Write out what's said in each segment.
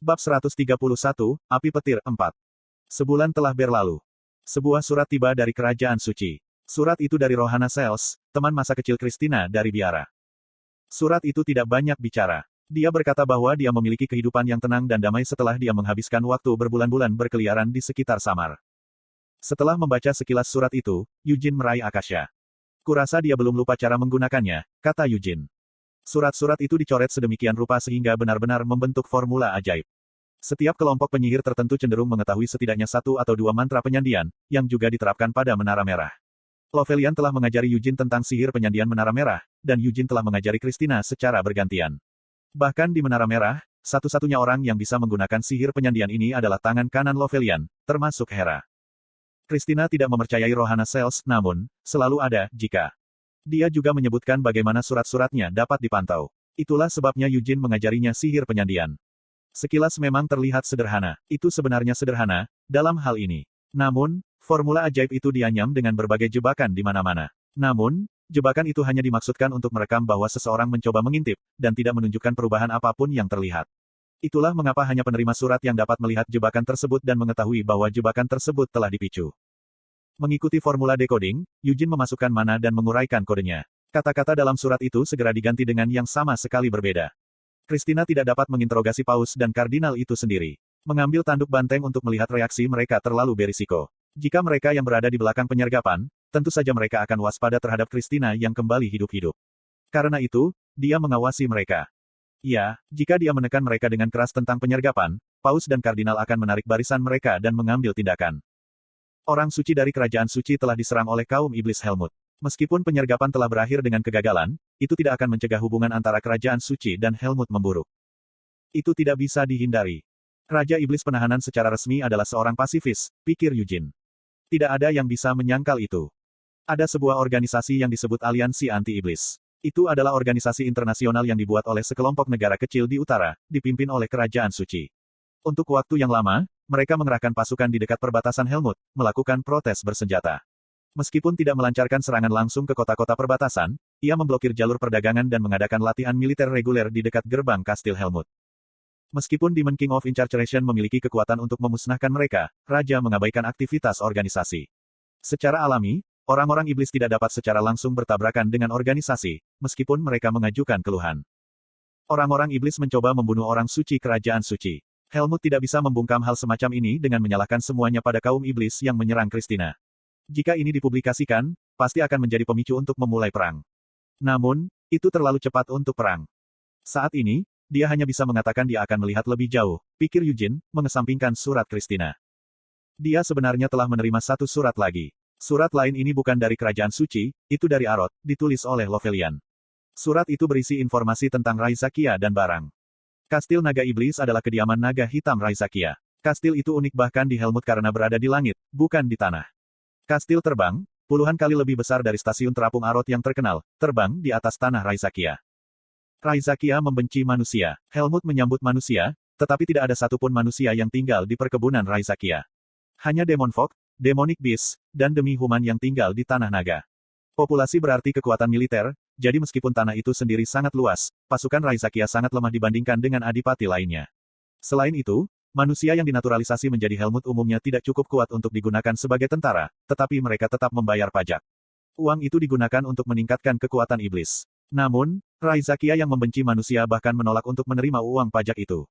Bab 131, Api Petir 4. Sebulan telah berlalu. Sebuah surat tiba dari Kerajaan Suci. Surat itu dari Rohana Sales, teman masa kecil Christina dari biara. Surat itu tidak banyak bicara. Dia berkata bahwa dia memiliki kehidupan yang tenang dan damai setelah dia menghabiskan waktu berbulan-bulan berkeliaran di sekitar Samar. Setelah membaca sekilas surat itu, Eugene meraih Akasha. Kurasa dia belum lupa cara menggunakannya, kata Eugene. Surat-surat itu dicoret sedemikian rupa sehingga benar-benar membentuk formula ajaib. Setiap kelompok penyihir tertentu cenderung mengetahui setidaknya satu atau dua mantra penyandian, yang juga diterapkan pada Menara Merah. Lovelian telah mengajari Eugene tentang sihir penyandian Menara Merah, dan Eugene telah mengajari Christina secara bergantian. Bahkan di Menara Merah, satu-satunya orang yang bisa menggunakan sihir penyandian ini adalah tangan kanan Lovelian, termasuk Hera. Christina tidak mempercayai Rohana Sales, namun, selalu ada, jika. Dia juga menyebutkan bagaimana surat-suratnya dapat dipantau. Itulah sebabnya Eugene mengajarinya sihir penyandian. Sekilas memang terlihat sederhana. Itu sebenarnya sederhana, dalam hal ini. Namun, formula ajaib itu dianyam dengan berbagai jebakan di mana-mana. Namun, jebakan itu hanya dimaksudkan untuk merekam bahwa seseorang mencoba mengintip, dan tidak menunjukkan perubahan apapun yang terlihat. Itulah mengapa hanya penerima surat yang dapat melihat jebakan tersebut dan mengetahui bahwa jebakan tersebut telah dipicu. Mengikuti formula decoding, Eugene memasukkan mana dan menguraikan kodenya. Kata-kata dalam surat itu segera diganti dengan yang sama sekali berbeda. Christina tidak dapat menginterogasi Paus dan Kardinal itu sendiri. Mengambil tanduk banteng untuk melihat reaksi mereka terlalu berisiko. Jika mereka yang berada di belakang penyergapan, tentu saja mereka akan waspada terhadap Christina yang kembali hidup-hidup. Karena itu, dia mengawasi mereka. Ya, jika dia menekan mereka dengan keras tentang penyergapan, Paus dan Kardinal akan menarik barisan mereka dan mengambil tindakan. Orang suci dari Kerajaan Suci telah diserang oleh kaum iblis Helmut. Meskipun penyergapan telah berakhir dengan kegagalan, itu tidak akan mencegah hubungan antara Kerajaan Suci dan Helmut memburuk. Itu tidak bisa dihindari. Raja Iblis Penahanan secara resmi adalah seorang pasifis, pikir Eugene. Tidak ada yang bisa menyangkal itu. Ada sebuah organisasi yang disebut Aliansi Anti-Iblis. Itu adalah organisasi internasional yang dibuat oleh sekelompok negara kecil di utara, dipimpin oleh Kerajaan Suci. Untuk waktu yang lama, mereka mengerahkan pasukan di dekat perbatasan Helmut, melakukan protes bersenjata. Meskipun tidak melancarkan serangan langsung ke kota-kota perbatasan, ia memblokir jalur perdagangan dan mengadakan latihan militer reguler di dekat gerbang Kastil Helmut. Meskipun Demon King of Incarceration memiliki kekuatan untuk memusnahkan mereka, Raja mengabaikan aktivitas organisasi. Secara alami, orang-orang iblis tidak dapat secara langsung bertabrakan dengan organisasi, meskipun mereka mengajukan keluhan. Orang-orang iblis mencoba membunuh orang suci Kerajaan Suci. Helmut tidak bisa membungkam hal semacam ini dengan menyalahkan semuanya pada kaum iblis yang menyerang Christina. Jika ini dipublikasikan, pasti akan menjadi pemicu untuk memulai perang. Namun, itu terlalu cepat untuk perang. Saat ini, dia hanya bisa mengatakan dia akan melihat lebih jauh, pikir Eugene, mengesampingkan surat Christina. Dia sebenarnya telah menerima satu surat lagi. Surat lain ini bukan dari Kerajaan Suci, itu dari Arot, ditulis oleh Lovelian. Surat itu berisi informasi tentang Raizakia dan barang. Kastil Naga Iblis adalah kediaman naga hitam Raizakia. Kastil itu unik bahkan di Helmut karena berada di langit, bukan di tanah. Kastil terbang, puluhan kali lebih besar dari stasiun terapung Arot yang terkenal, terbang di atas tanah Raizakia. Raizakia membenci manusia. Helmut menyambut manusia, tetapi tidak ada satupun manusia yang tinggal di perkebunan Raizakia. Hanya Demon Folk, Demonic Beast, dan demi-human yang tinggal di tanah naga. Populasi berarti kekuatan militer, jadi meskipun tanah itu sendiri sangat luas, pasukan Raizakia sangat lemah dibandingkan dengan adipati lainnya. Selain itu, manusia yang dinaturalisasi menjadi Helmut umumnya tidak cukup kuat untuk digunakan sebagai tentara, tetapi mereka tetap membayar pajak. Uang itu digunakan untuk meningkatkan kekuatan iblis. Namun, Raizakia yang membenci manusia bahkan menolak untuk menerima uang pajak itu.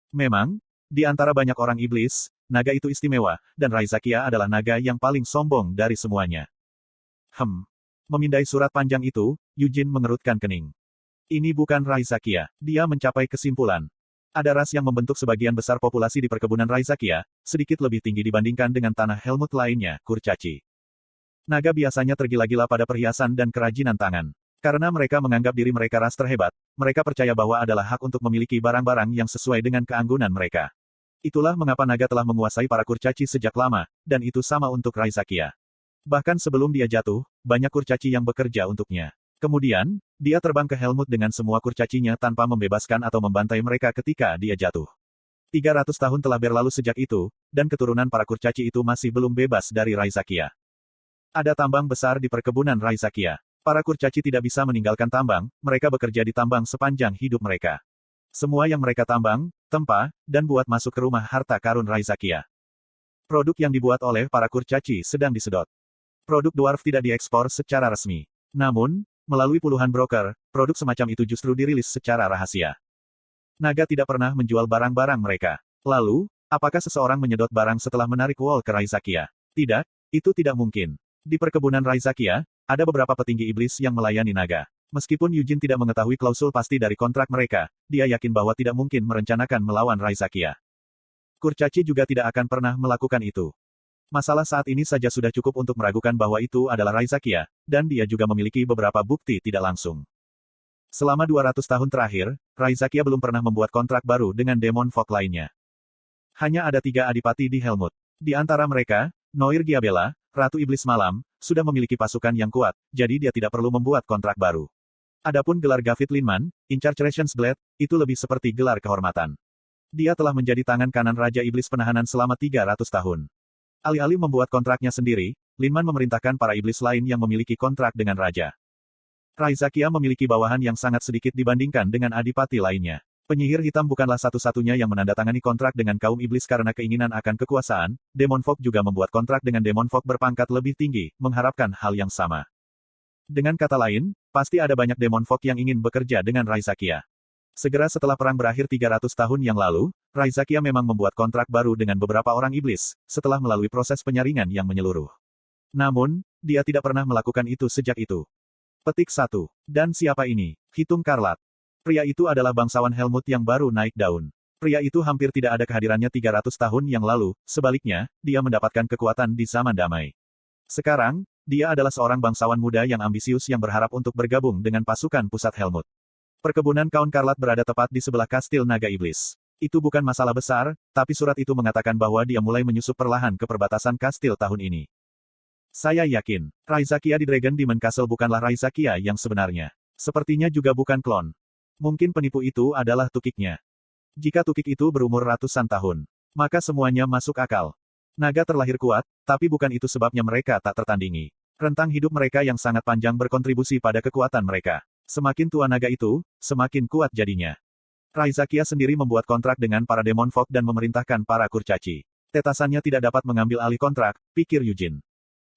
Memang, di antara banyak orang iblis, naga itu istimewa, dan Raizakia adalah naga yang paling sombong dari semuanya. Memindai surat panjang itu, Eugene mengerutkan kening. Ini bukan Raizakia. Dia mencapai kesimpulan. Ada ras yang membentuk sebagian besar populasi di perkebunan Raizakia, sedikit lebih tinggi dibandingkan dengan tanah Helmut lainnya, kurcaci. Naga biasanya tergila-gila pada perhiasan dan kerajinan tangan. Karena mereka menganggap diri mereka ras terhebat, mereka percaya bahwa adalah hak untuk memiliki barang-barang yang sesuai dengan keanggunan mereka. Itulah mengapa naga telah menguasai para kurcaci sejak lama, dan itu sama untuk Raizakia. Bahkan sebelum dia jatuh, banyak kurcaci yang bekerja untuknya. Kemudian, dia terbang ke Helmut dengan semua kurcacinya tanpa membebaskan atau membantai mereka ketika dia jatuh. 300 tahun telah berlalu sejak itu, dan keturunan para kurcaci itu masih belum bebas dari Raizakia. Ada tambang besar di perkebunan Raizakia. Para kurcaci tidak bisa meninggalkan tambang, mereka bekerja di tambang sepanjang hidup mereka. Semua yang mereka tambang, tempa, dan buat masuk ke rumah harta karun Raizakia. Produk yang dibuat oleh para kurcaci sedang disedot. Produk dwarf tidak diekspor secara resmi. Namun, melalui puluhan broker, produk semacam itu justru dirilis secara rahasia. Naga tidak pernah menjual barang-barang mereka. Lalu, apakah seseorang menyedot barang setelah menarik wol ke Raizakia? Tidak, itu tidak mungkin. Di perkebunan Raizakia, ada beberapa petinggi iblis yang melayani naga. Meskipun Eugene tidak mengetahui klausul pasti dari kontrak mereka, dia yakin bahwa tidak mungkin merencanakan melawan Raizakia. Kurcaci juga tidak akan pernah melakukan itu. Masalah saat ini saja sudah cukup untuk meragukan bahwa itu adalah Raizakia, dan dia juga memiliki beberapa bukti tidak langsung. Selama 200 tahun terakhir, Raizakia belum pernah membuat kontrak baru dengan Demon Fog lainnya. Hanya ada 3 adipati di Helmut. Di antara mereka, Noir Giabella, Ratu Iblis Malam, sudah memiliki pasukan yang kuat, jadi dia tidak perlu membuat kontrak baru. Adapun gelar Gavit Linman, In Charge Rations Blade, itu lebih seperti gelar kehormatan. Dia telah menjadi tangan kanan Raja Iblis Penahanan selama 300 tahun. Alih-alih membuat kontraknya sendiri, Linman memerintahkan para iblis lain yang memiliki kontrak dengan Raja. Raizakia memiliki bawahan yang sangat sedikit dibandingkan dengan adipati lainnya. Penyihir hitam bukanlah satu-satunya yang menandatangani kontrak dengan kaum iblis karena keinginan akan kekuasaan, Demon Fog juga membuat kontrak dengan Demon Fog berpangkat lebih tinggi, mengharapkan hal yang sama. Dengan kata lain, pasti ada banyak Demon Fog yang ingin bekerja dengan Raizakia. Segera setelah perang berakhir 300 tahun yang lalu, Raizakia memang membuat kontrak baru dengan beberapa orang iblis, setelah melalui proses penyaringan yang menyeluruh. Namun, dia tidak pernah melakukan itu sejak itu. Petik 1. Dan siapa ini? Hitung Karlat. Pria itu adalah bangsawan Helmut yang baru naik daun. Pria itu hampir tidak ada kehadirannya 300 tahun yang lalu, sebaliknya, dia mendapatkan kekuatan di zaman damai. Sekarang, dia adalah seorang bangsawan muda yang ambisius yang berharap untuk bergabung dengan pasukan pusat Helmut. Perkebunan Kaun Karlat berada tepat di sebelah kastil Naga Iblis. Itu bukan masalah besar, tapi surat itu mengatakan bahwa dia mulai menyusup perlahan ke perbatasan kastil tahun ini. Saya yakin, Raizakia di Dragon Demon Castle bukanlah Raizakia yang sebenarnya. Sepertinya juga bukan klon. Mungkin penipu itu adalah tukiknya. Jika tukik itu berumur ratusan tahun, maka semuanya masuk akal. Naga terlahir kuat, tapi bukan itu sebabnya mereka tak tertandingi. Rentang hidup mereka yang sangat panjang berkontribusi pada kekuatan mereka. Semakin tua naga itu, semakin kuat jadinya. Raizakia sendiri membuat kontrak dengan para Demon Fog dan memerintahkan para kurcaci. Tetasannya tidak dapat mengambil alih kontrak, pikir Eugene.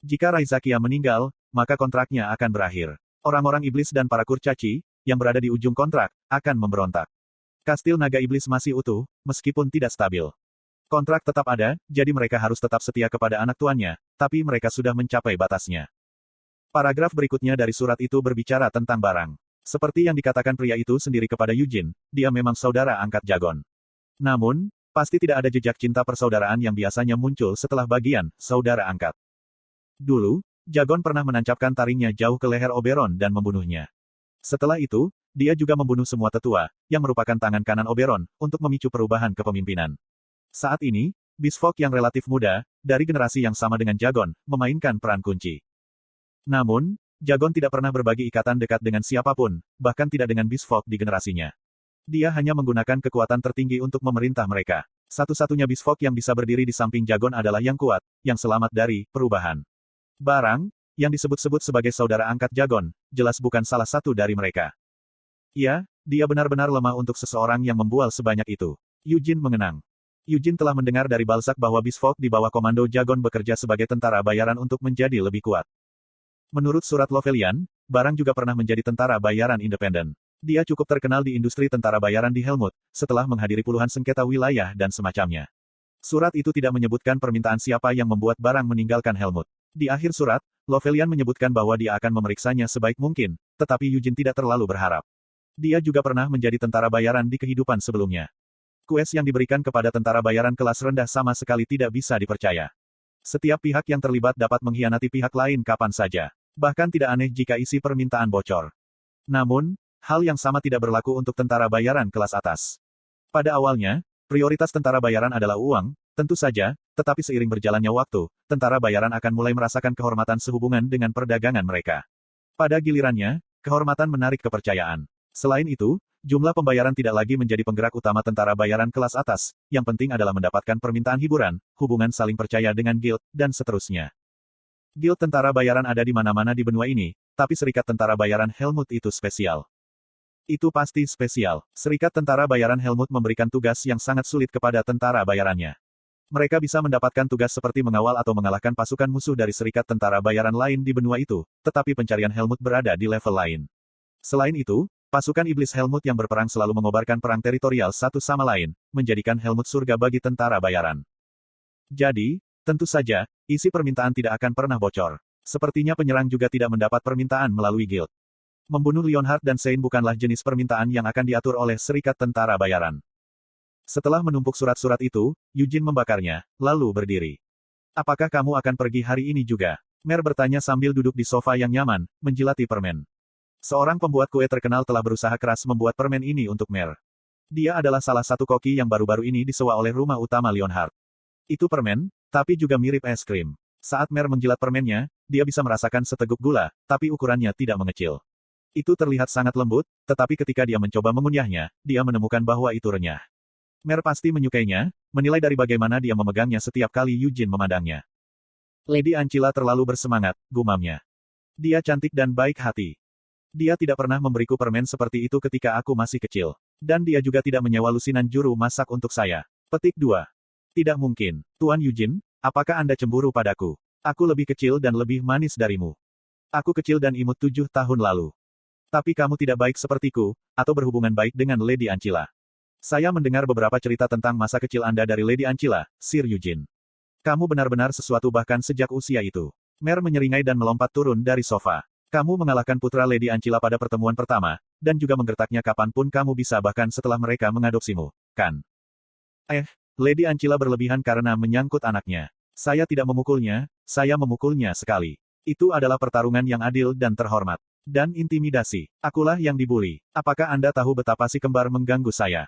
Jika Raizakia meninggal, maka kontraknya akan berakhir. Orang-orang iblis dan para kurcaci, yang berada di ujung kontrak, akan memberontak. Kastil Naga Iblis masih utuh, meskipun tidak stabil. Kontrak tetap ada, jadi mereka harus tetap setia kepada anak tuannya, tapi mereka sudah mencapai batasnya. Paragraf berikutnya dari surat itu berbicara tentang barang. Seperti yang dikatakan pria itu sendiri kepada Eugene, dia memang saudara angkat Jagon. Namun, pasti tidak ada jejak cinta persaudaraan yang biasanya muncul setelah bagian saudara angkat. Dulu, Jagon pernah menancapkan taringnya jauh ke leher Oberon dan membunuhnya. Setelah itu, dia juga membunuh semua tetua, yang merupakan tangan kanan Oberon, untuk memicu perubahan kepemimpinan. Saat ini, Beast Folk yang relatif muda, dari generasi yang sama dengan Jagon, memainkan peran kunci. Namun, Jagon tidak pernah berbagi ikatan dekat dengan siapapun, bahkan tidak dengan Beast Folk di generasinya. Dia hanya menggunakan kekuatan tertinggi untuk memerintah mereka. Satu-satunya Beast Folk yang bisa berdiri di samping Jagon adalah yang kuat, yang selamat dari perubahan. Barang, yang disebut-sebut sebagai saudara angkat Jagon, jelas bukan salah satu dari mereka. Ya, dia benar-benar lemah untuk seseorang yang membual sebanyak itu. Eugene mengenang. Eugene telah mendengar dari Balzac bahwa Beast Folk di bawah komando Jagon bekerja sebagai tentara bayaran untuk menjadi lebih kuat. Menurut surat Lovelian, Barang juga pernah menjadi tentara bayaran independen. Dia cukup terkenal di industri tentara bayaran di Helmut, setelah menghadiri puluhan sengketa wilayah dan semacamnya. Surat itu tidak menyebutkan permintaan siapa yang membuat Barang meninggalkan Helmut. Di akhir surat, Lovelian menyebutkan bahwa dia akan memeriksanya sebaik mungkin, tetapi Eugene tidak terlalu berharap. Dia juga pernah menjadi tentara bayaran di kehidupan sebelumnya. Kues yang diberikan kepada tentara bayaran kelas rendah sama sekali tidak bisa dipercaya. Setiap pihak yang terlibat dapat mengkhianati pihak lain kapan saja. Bahkan tidak aneh jika isi permintaan bocor. Namun, hal yang sama tidak berlaku untuk tentara bayaran kelas atas. Pada awalnya, prioritas tentara bayaran adalah uang, tentu saja, tetapi seiring berjalannya waktu, tentara bayaran akan mulai merasakan kehormatan sehubungan dengan perdagangan mereka. Pada gilirannya, kehormatan menarik kepercayaan. Selain itu, jumlah pembayaran tidak lagi menjadi penggerak utama tentara bayaran kelas atas, yang penting adalah mendapatkan permintaan hiburan, hubungan saling percaya dengan guild, dan seterusnya. Guild tentara bayaran ada di mana-mana di benua ini, tapi serikat tentara bayaran Helmut itu spesial. Itu pasti spesial. Serikat Tentara Bayaran Helmut memberikan tugas yang sangat sulit kepada tentara bayarannya. Mereka bisa mendapatkan tugas seperti mengawal atau mengalahkan pasukan musuh dari serikat tentara bayaran lain di benua itu, tetapi pencarian Helmut berada di level lain. Selain itu, pasukan iblis Helmut yang berperang selalu mengobarkan perang teritorial satu sama lain, menjadikan Helmut surga bagi tentara bayaran. Jadi, tentu saja, isi permintaan tidak akan pernah bocor. Sepertinya penyerang juga tidak mendapat permintaan melalui guild. Membunuh Leonhard dan Sein bukanlah jenis permintaan yang akan diatur oleh serikat tentara bayaran. Setelah menumpuk surat-surat itu, Eugene membakarnya, lalu berdiri. Apakah kamu akan pergi hari ini juga? Mer bertanya sambil duduk di sofa yang nyaman, menjilati permen. Seorang pembuat kue terkenal telah berusaha keras membuat permen ini untuk Mer. Dia adalah salah satu koki yang baru-baru ini disewa oleh rumah utama Leonhard. Itu permen, tapi juga mirip es krim. Saat Mer menjilat permennya, dia bisa merasakan seteguk gula, tapi ukurannya tidak mengecil. Itu terlihat sangat lembut, tetapi ketika dia mencoba mengunyahnya, dia menemukan bahwa itu renyah. Mer pasti menyukainya, menilai dari bagaimana dia memegangnya setiap kali Eugene memandangnya. Lady Ancilla terlalu bersemangat, gumamnya. Dia cantik dan baik hati. Dia tidak pernah memberiku permen seperti itu ketika aku masih kecil. Dan dia juga tidak menyewa lusinan juru masak untuk saya. Petik 2. Tidak mungkin. Tuan Eugene, apakah Anda cemburu padaku? Aku lebih kecil dan lebih manis darimu. Aku kecil dan imut 7 tahun lalu. Tapi kamu tidak baik sepertiku, atau berhubungan baik dengan Lady Ancilla. Saya mendengar beberapa cerita tentang masa kecil Anda dari Lady Ancilla, Sir Eugene. Kamu benar-benar sesuatu bahkan sejak usia itu. Mer menyeringai dan melompat turun dari sofa. Kamu mengalahkan putra Lady Ancilla pada pertemuan pertama, dan juga menggertaknya kapanpun kamu bisa bahkan setelah mereka mengadopsimu, kan? Lady Ancilla berlebihan karena menyangkut anaknya. Saya tidak memukulnya, saya memukulnya sekali. Itu adalah pertarungan yang adil dan terhormat. Dan intimidasi. Akulah yang dibuli. Apakah Anda tahu betapa si kembar mengganggu saya?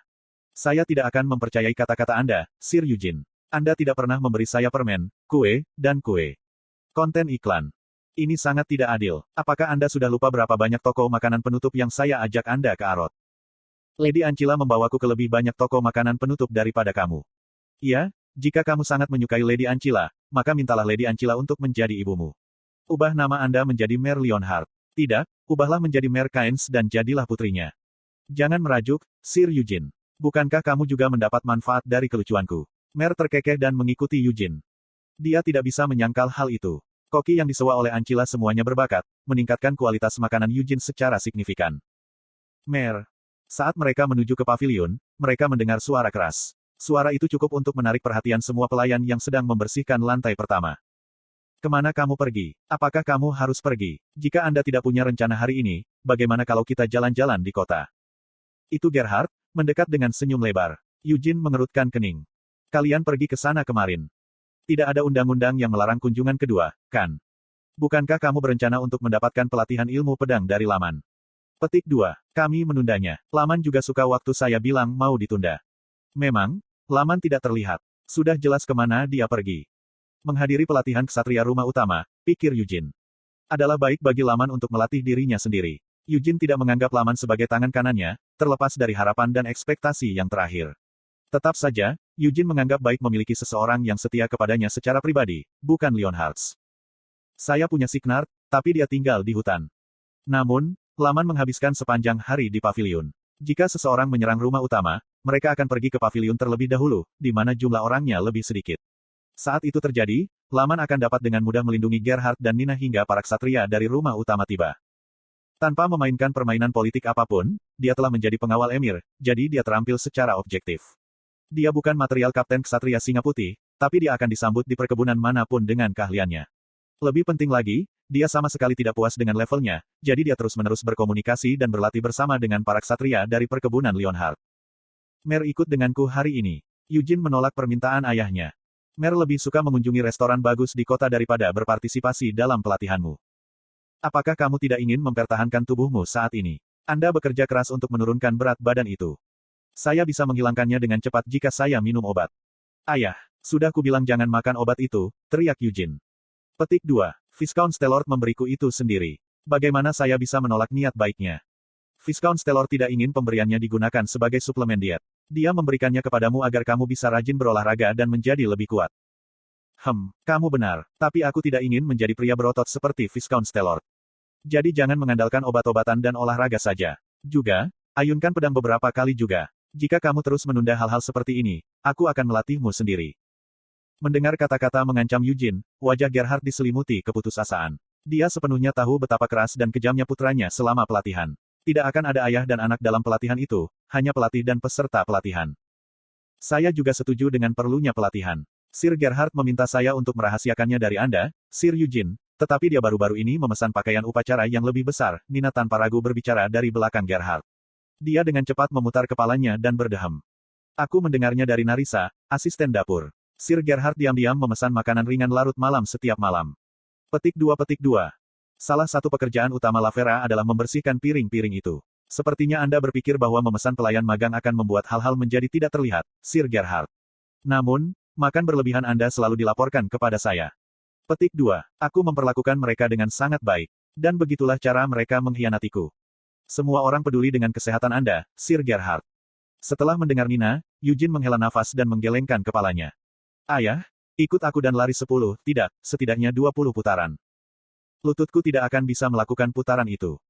Saya tidak akan mempercayai kata-kata Anda, Sir Eugene. Anda tidak pernah memberi saya permen, kue, dan kue. Konten iklan. Ini sangat tidak adil. Apakah Anda sudah lupa berapa banyak toko makanan penutup yang saya ajak Anda ke Arot? Lady Ancilla membawaku ke lebih banyak toko makanan penutup daripada kamu. Iya, jika kamu sangat menyukai Lady Ancilla, maka mintalah Lady Ancilla untuk menjadi ibumu. Ubah nama Anda menjadi Mer Leonhard. Tidak, ubahlah menjadi Mer Kynes dan jadilah putrinya. Jangan merajuk, Sir Eugene. Bukankah kamu juga mendapat manfaat dari kelucuanku? Mer terkekeh dan mengikuti Eugene. Dia tidak bisa menyangkal hal itu. Koki yang disewa oleh Ancilla semuanya berbakat, meningkatkan kualitas makanan Eugene secara signifikan. Mer. Saat mereka menuju ke pavilion, mereka mendengar suara keras. Suara itu cukup untuk menarik perhatian semua pelayan yang sedang membersihkan lantai pertama. Kemana kamu pergi? Apakah kamu harus pergi? Jika Anda tidak punya rencana hari ini, bagaimana kalau kita jalan-jalan di kota? Itu Gerhard, mendekat dengan senyum lebar. Eugene mengerutkan kening. Kalian pergi ke sana kemarin. Tidak ada undang-undang yang melarang kunjungan kedua, kan? Bukankah kamu berencana untuk mendapatkan pelatihan ilmu pedang dari Laman? Petik 2. Kami menundanya. Laman juga suka waktu saya bilang mau ditunda. Memang, Laman tidak terlihat. Sudah jelas kemana dia pergi. Menghadiri pelatihan ksatria rumah utama, pikir Eugene. Adalah baik bagi Laman untuk melatih dirinya sendiri. Eugene tidak menganggap Laman sebagai tangan kanannya, terlepas dari harapan dan ekspektasi yang terakhir. Tetap saja, Eugene menganggap baik memiliki seseorang yang setia kepadanya secara pribadi, bukan Leonhardt. Saya punya Signard, tapi dia tinggal di hutan. Namun, Laman menghabiskan sepanjang hari di pavilion. Jika seseorang menyerang rumah utama, mereka akan pergi ke pavilion terlebih dahulu, di mana jumlah orangnya lebih sedikit. Saat itu terjadi, Laman akan dapat dengan mudah melindungi Gerhard dan Nina hingga para ksatria dari rumah utama tiba. Tanpa memainkan permainan politik apapun, dia telah menjadi pengawal emir, jadi dia terampil secara objektif. Dia bukan material kapten ksatria Singa Putih, tapi dia akan disambut di perkebunan manapun dengan keahliannya. Lebih penting lagi, dia sama sekali tidak puas dengan levelnya, jadi dia terus-menerus berkomunikasi dan berlatih bersama dengan para ksatria dari perkebunan Leonhard. Mer ikut denganku hari ini. Eugene menolak permintaan ayahnya. Mer lebih suka mengunjungi restoran bagus di kota daripada berpartisipasi dalam pelatihanmu. Apakah kamu tidak ingin mempertahankan tubuhmu saat ini? Anda bekerja keras untuk menurunkan berat badan itu. Saya bisa menghilangkannya dengan cepat jika saya minum obat. Ayah, sudah kubilang jangan makan obat itu, teriak Eugene. Petik 2. Viscount Stellord memberiku itu sendiri. Bagaimana saya bisa menolak niat baiknya? Viscount Stellord tidak ingin pemberiannya digunakan sebagai suplemen diet. Dia memberikannya kepadamu agar kamu bisa rajin berolahraga dan menjadi lebih kuat. Kamu benar, tapi aku tidak ingin menjadi pria berotot seperti Viscount Stellord. Jadi jangan mengandalkan obat-obatan dan olahraga saja. Juga, Ayunkan pedang beberapa kali juga. Jika kamu terus menunda hal-hal seperti ini, aku akan melatihmu sendiri. Mendengar kata-kata mengancam Eugene, wajah Gerhard diselimuti keputusasaan. Dia sepenuhnya tahu betapa keras dan kejamnya putranya selama pelatihan. Tidak akan ada ayah dan anak dalam pelatihan itu, hanya pelatih dan peserta pelatihan. Saya juga setuju dengan perlunya pelatihan. Sir Gerhard meminta saya untuk merahasiakannya dari Anda, Sir Eugene, tetapi dia baru-baru ini memesan pakaian upacara yang lebih besar, Nina tanpa ragu berbicara dari belakang Gerhard. Dia dengan cepat memutar kepalanya dan berdehem. Aku mendengarnya dari Narisa, asisten dapur. Sir Gerhard diam-diam memesan makanan ringan larut malam setiap malam. Petik 2. Salah satu pekerjaan utama Lavera adalah membersihkan piring-piring itu. Sepertinya Anda berpikir bahwa memesan pelayan magang akan membuat hal-hal menjadi tidak terlihat, Sir Gerhard. Namun, makan berlebihan Anda selalu dilaporkan kepada saya. Petik 2. Aku memperlakukan mereka dengan sangat baik. Dan begitulah cara mereka mengkhianatiku. Semua orang peduli dengan kesehatan Anda, Sir Gerhard. Setelah mendengar Nina, Eugene menghela nafas dan menggelengkan kepalanya. Ayah, ikut aku dan lari 10, tidak, setidaknya 20 putaran. Lututku tidak akan bisa melakukan putaran itu.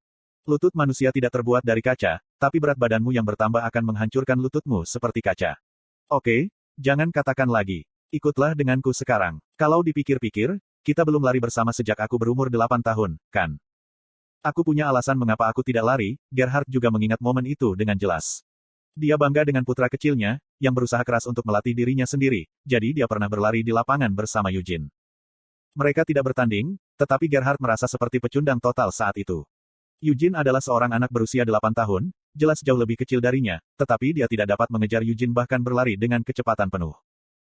Lutut manusia tidak terbuat dari kaca, tapi berat badanmu yang bertambah akan menghancurkan lututmu seperti kaca. Oke, jangan katakan lagi. Ikutlah denganku sekarang. Kalau dipikir-pikir, kita belum lari bersama sejak aku berumur 8 tahun, kan? Aku punya alasan mengapa aku tidak lari, Gerhard juga mengingat momen itu dengan jelas. Dia bangga dengan putra kecilnya, yang berusaha keras untuk melatih dirinya sendiri, jadi dia pernah berlari di lapangan bersama Eugene. Mereka tidak bertanding, tetapi Gerhard merasa seperti pecundang total saat itu. Eugene adalah seorang anak berusia 8 tahun, jelas jauh lebih kecil darinya, tetapi dia tidak dapat mengejar Eugene bahkan berlari dengan kecepatan penuh.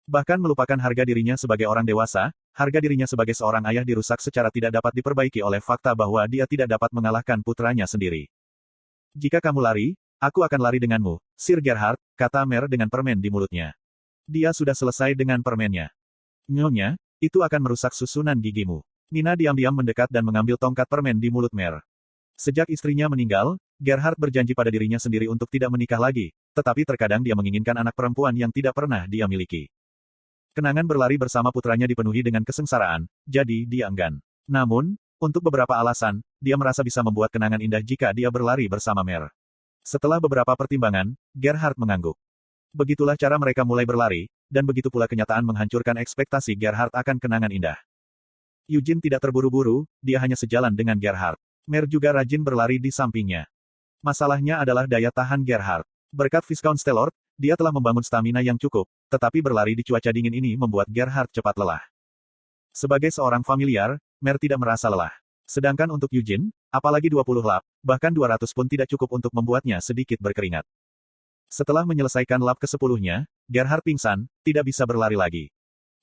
Bahkan melupakan harga dirinya sebagai orang dewasa, harga dirinya sebagai seorang ayah dirusak secara tidak dapat diperbaiki oleh fakta bahwa dia tidak dapat mengalahkan putranya sendiri. Jika kamu lari, aku akan lari denganmu, Sir Gerhard, kata Mer dengan permen di mulutnya. Dia sudah selesai dengan permennya. Nyonya, itu akan merusak susunan gigimu. Nina diam-diam mendekat dan mengambil tongkat permen di mulut Mer. Sejak istrinya meninggal, Gerhard berjanji pada dirinya sendiri untuk tidak menikah lagi, tetapi terkadang dia menginginkan anak perempuan yang tidak pernah dia miliki. Kenangan berlari bersama putranya dipenuhi dengan kesengsaraan, jadi dia enggan. Namun, untuk beberapa alasan, dia merasa bisa membuat kenangan indah jika dia berlari bersama Mer. Setelah beberapa pertimbangan, Gerhard mengangguk. Begitulah cara mereka mulai berlari, dan begitu pula kenyataan menghancurkan ekspektasi Gerhard akan kenangan indah. Eugene tidak terburu-buru, dia hanya sejalan dengan Gerhard. Mer juga rajin berlari di sampingnya. Masalahnya adalah daya tahan Gerhard. Berkat Viscount Stellord, dia telah membangun stamina yang cukup, tetapi berlari di cuaca dingin ini membuat Gerhard cepat lelah. Sebagai seorang familiar, Mer tidak merasa lelah. Sedangkan untuk Eugene, apalagi 20 lap, bahkan 200 pun tidak cukup untuk membuatnya sedikit berkeringat. Setelah menyelesaikan lap ke-10-nya, Gerhard pingsan, tidak bisa berlari lagi.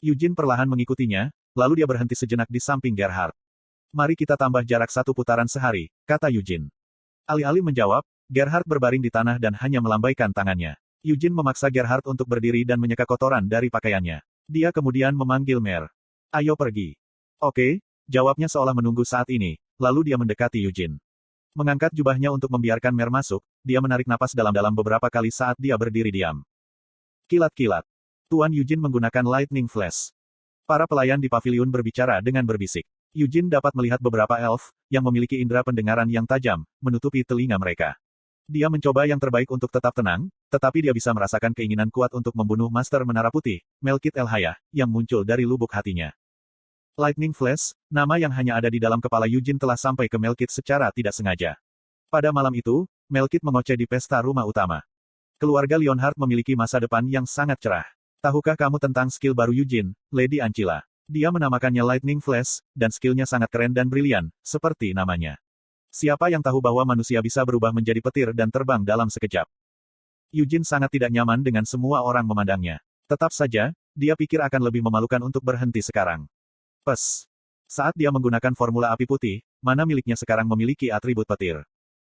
Eugene perlahan mengikutinya, lalu dia berhenti sejenak di samping Gerhard. Mari kita tambah jarak 1 putaran sehari, kata Eugene. Alih-alih menjawab, Gerhard berbaring di tanah dan hanya melambaikan tangannya. Eugene memaksa Gerhard untuk berdiri dan menyeka kotoran dari pakaiannya. Dia kemudian memanggil Mer. Ayo pergi. Oke, jawabnya seolah menunggu saat ini, lalu dia mendekati Eugene. Mengangkat jubahnya untuk membiarkan Mer masuk, dia menarik napas dalam-dalam beberapa kali saat dia berdiri diam. Kilat-kilat. Tuan Eugene menggunakan lightning flash. Para pelayan di paviliun berbicara dengan berbisik. Eugene dapat melihat beberapa elf, yang memiliki indera pendengaran yang tajam, menutupi telinga mereka. Dia mencoba yang terbaik untuk tetap tenang, tetapi dia bisa merasakan keinginan kuat untuk membunuh Master Menara Putih, Melkith El-Hayah, yang muncul dari lubuk hatinya. Lightning Flash, nama yang hanya ada di dalam kepala Eugene telah sampai ke Melkith secara tidak sengaja. Pada malam itu, Melkith mengoceh di pesta rumah utama. Keluarga Leonhard memiliki masa depan yang sangat cerah. Tahukah kamu tentang skill baru Eugene, Lady Ancilla? Dia menamakannya Lightning Flash, dan skillnya sangat keren dan brilian, seperti namanya. Siapa yang tahu bahwa manusia bisa berubah menjadi petir dan terbang dalam sekejap? Eugene sangat tidak nyaman dengan semua orang memandangnya. Tetap saja, dia pikir akan lebih memalukan untuk berhenti sekarang. Pes. Saat dia menggunakan formula api putih, mana miliknya sekarang memiliki atribut petir.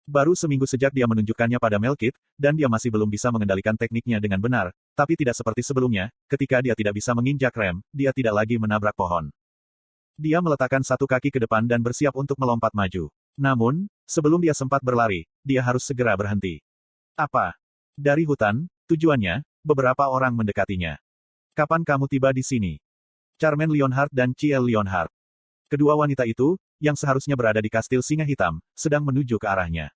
Baru seminggu sejak dia menunjukkannya pada Melkith, dan dia masih belum bisa mengendalikan tekniknya dengan benar, tapi tidak seperti sebelumnya, ketika dia tidak bisa menginjak rem, dia tidak lagi menabrak pohon. Dia meletakkan satu kaki ke depan dan bersiap untuk melompat maju. Namun, sebelum dia sempat berlari, dia harus segera berhenti. Apa? Dari hutan, tujuannya, beberapa orang mendekatinya. Kapan kamu tiba di sini? Charmaine Leonhard dan Ciel Leonhard. Kedua wanita itu, yang seharusnya berada di kastil Singa Hitam, sedang menuju ke arahnya.